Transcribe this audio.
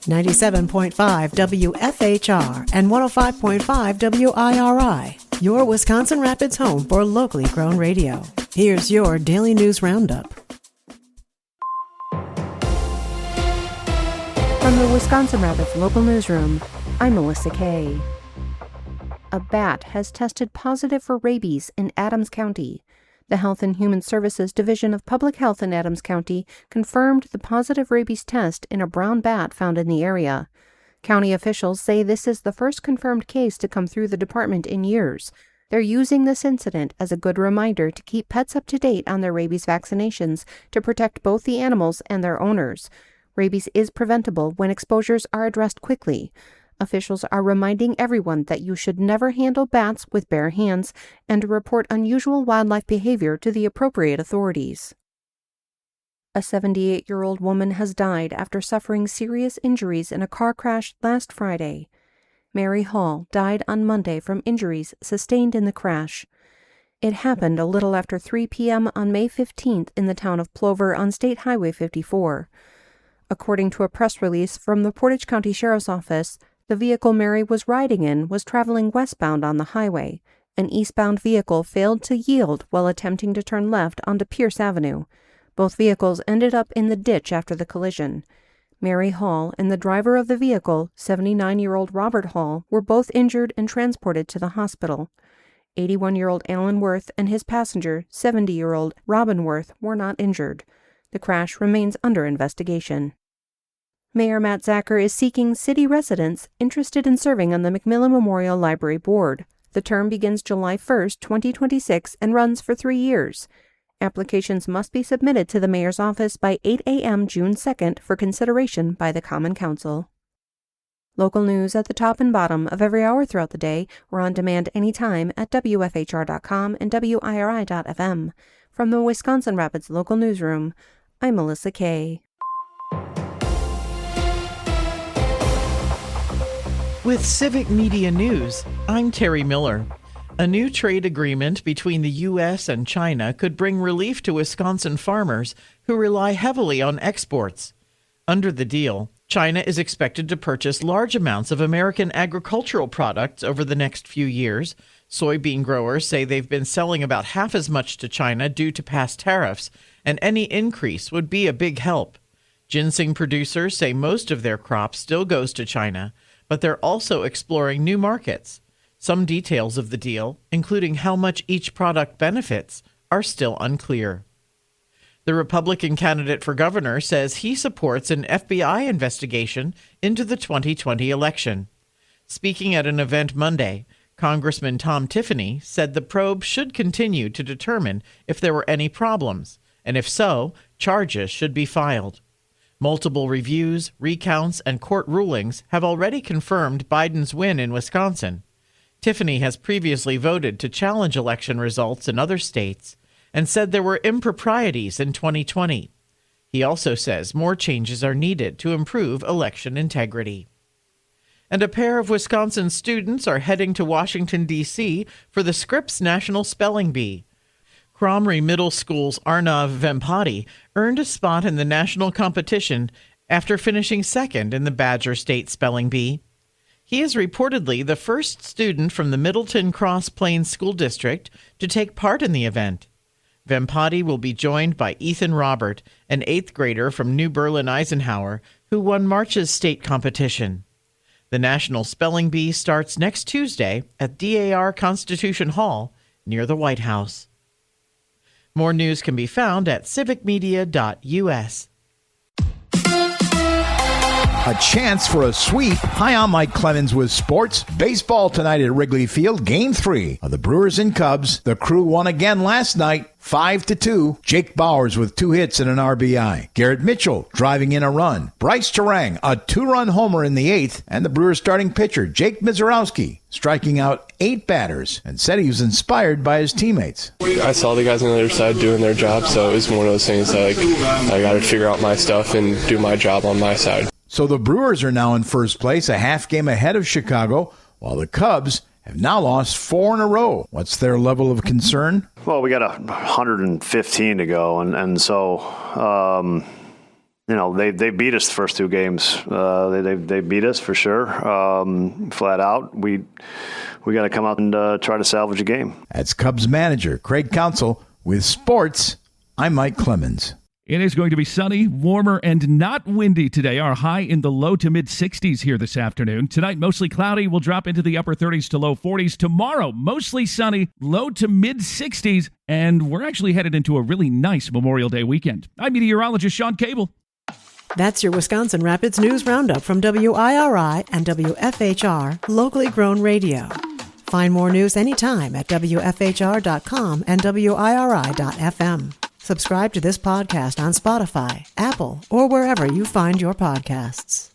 97.5 WFHR and 105.5 WIRI, your Wisconsin Rapids home for locally grown radio. Here's your Daily News Roundup. From the Wisconsin Rapids Local Newsroom, I'm Melissa Kay. A bat has tested positive for rabies in Adams County. The Health and Human Services Division of Public Health in Adams County confirmed the positive rabies test in a brown bat found in the area. County officials say this is the first confirmed case to come through the department in years. They're using this incident as a good reminder to keep pets up to date on their rabies vaccinations to protect both the animals and their owners. Rabies is preventable when exposures are addressed quickly. Officials are reminding everyone that you should never handle bats with bare hands and report unusual wildlife behavior to the appropriate authorities. A 78-year-old woman has died after suffering serious injuries in a car crash last Friday. Mary Hall died on Monday from injuries sustained in the crash. It happened a little after 3 p.m. on May 15th in the town of Plover on State Highway 54. According to a press release from the Portage County Sheriff's Office, the vehicle Mary was riding in was traveling westbound on the highway. An eastbound vehicle failed to yield while attempting to turn left onto Pierce Avenue. Both vehicles ended up in the ditch after the collision. Mary Hall and the driver of the vehicle, 79-year-old Robert Hall, were both injured and transported to the hospital. 81-year-old Alan Worth and his passenger, 70-year-old Robin Worth, were not injured. The crash remains under investigation. Mayor Matt Zacher is seeking city residents interested in serving on the McMillan Memorial Library Board. The term begins July 1, 2026, and runs for 3 years. Applications must be submitted to the mayor's office by 8 a.m. June 2nd for consideration by the Common Council. Local news at the top and bottom of every hour throughout the day or on demand anytime at WFHR.com and WIRI.FM. From the Wisconsin Rapids Local Newsroom, I'm Melissa Kay. With Civic Media News, I'm Terry Miller. A new trade agreement between the U.S. and China could bring relief to Wisconsin farmers who rely heavily on exports. Under the deal, China is expected to purchase large amounts of American agricultural products over the next few years. Soybean growers say they've been selling about half as much to China due to past tariffs, and any increase would be a big help. Ginseng producers say most of their crop still goes to China, but they're also exploring new markets. Some details of the deal, including how much each product benefits, are still unclear. The Republican candidate for governor says he supports an FBI investigation into the 2020 election. Speaking at an event Monday, Congressman Tom Tiffany said the probe should continue to determine if there were any problems, and if so, charges should be filed. Multiple reviews, recounts, and court rulings have already confirmed Biden's win in Wisconsin. Tiffany has previously voted to challenge election results in other states and said there were improprieties in 2020. He also says more changes are needed to improve election integrity. And a pair of Wisconsin students are heading to Washington, D.C. for the Scripps National Spelling Bee. Cromrie Middle School's Arnav Vempati earned a spot in the national competition after finishing second in the Badger State Spelling Bee. He is reportedly the first student from the Middleton Cross Plains School District to take part in the event. Vempati will be joined by Ethan Robert, an 8th grader from New Berlin Eisenhower, who won March's state competition. The National Spelling Bee starts next Tuesday at DAR Constitution Hall near the White House. More news can be found at civicmedia.us. A chance for a sweep. Hi, I'm Mike Clemens with sports. Baseball tonight at Wrigley Field. Game 3 of the Brewers and Cubs. The Crew won again last night, 5-2. Jake Bauers with 2 hits and an RBI. Garrett Mitchell driving in a run. Bryce Terang, a 2-run homer in the 8th. And the Brewers starting pitcher, Jake Mizorowski, striking out 8 batters and said he was inspired by his teammates. I saw the guys on the other side doing their job, so it was one of those things that I got to figure out my stuff and do my job on my side. So the Brewers are now in first place, a half game ahead of Chicago, while the Cubs have now lost 4 in a row. What's their level of concern? Well, we got 115 to go, and so they beat us the first two games. They beat us for sure, flat out. We got to come out and try to salvage a game. That's Cubs manager Craig Counsell with sports. I'm Mike Clemens. It is going to be sunny, warmer, and not windy today. Our high in the low to mid 60s here this afternoon. Tonight, mostly cloudy. We'll drop into the upper 30s to low 40s. Tomorrow, mostly sunny, low to mid 60s. And we're actually headed into a really nice Memorial Day weekend. I'm meteorologist Sean Cable. That's your Wisconsin Rapids News Roundup from WIRI and WFHR, locally grown radio. Find more news anytime at WFHR.com and WIRI.FM. Subscribe to this podcast on Spotify, Apple, or wherever you find your podcasts.